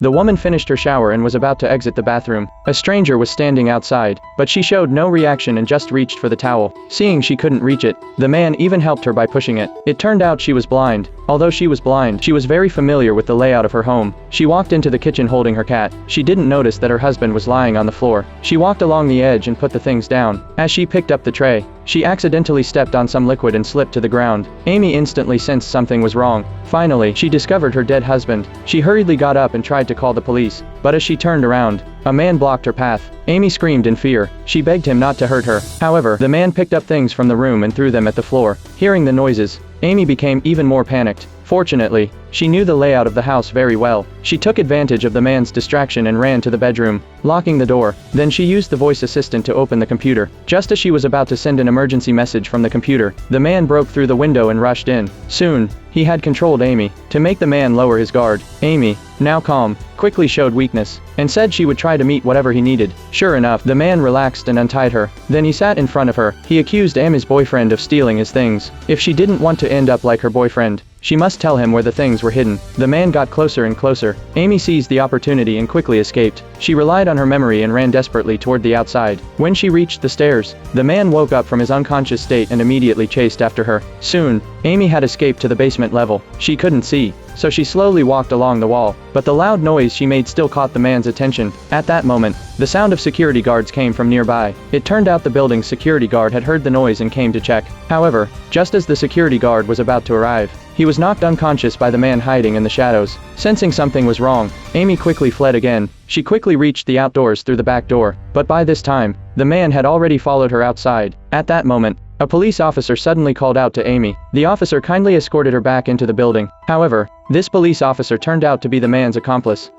The woman finished her shower and was about to exit the bathroom. A stranger was standing outside, but she showed no reaction and just reached for the towel. Seeing she couldn't reach it, the man even helped her by pushing it. It turned out she was blind. Although she was blind, she was very familiar with the layout of her home. She walked into the kitchen holding her cat. She didn't notice that her husband was lying on the floor. She walked along the edge and put the things down. As she picked up the tray, she accidentally stepped on some liquid and slipped to the ground. Amy instantly sensed something was wrong. Finally, she discovered her dead husband. She hurriedly got up and tried to call the police, but as she turned around, a man blocked her path. Amy screamed in fear. She begged him not to hurt her. However, the man picked up things from the room and threw them at the floor. Hearing the noises, Amy became even more panicked. Fortunately, she knew the layout of the house very well. She took advantage of the man's distraction and ran to the bedroom, locking the door. Then she used the voice assistant to open the computer. Just as she was about to send an emergency message from the computer, the man broke through the window and rushed in. Soon, he had controlled Amy. To make the man lower his guard, Amy, now calm, quickly showed weakness, and said she would try to meet whatever he needed. Sure enough, the man relaxed and untied her. Then he sat in front of her. He accused Amy's boyfriend of stealing his things. If she didn't want to end up like her boyfriend, she must tell him where the things were hidden. The man got closer and closer. Amy seized the opportunity and quickly escaped. She relied on her memory and ran desperately toward the outside. When she reached the stairs, the man woke up from his unconscious state and immediately chased after her. Soon, Amy had escaped to the basement level. She couldn't see, so she slowly walked along the wall, but the loud noise she made still caught the man's attention. At that moment, the sound of security guards came from nearby. It turned out the building's security guard had heard the noise and came to check. However, just as the security guard was about to arrive, he was knocked unconscious by the man hiding in the shadows. Sensing something was wrong, Amy quickly fled again. She quickly reached the outdoors through the back door, but by this time, the man had already followed her outside. At that moment, a police officer suddenly called out to Amy. The officer kindly escorted her back into the building. However, this police officer turned out to be the man's accomplice.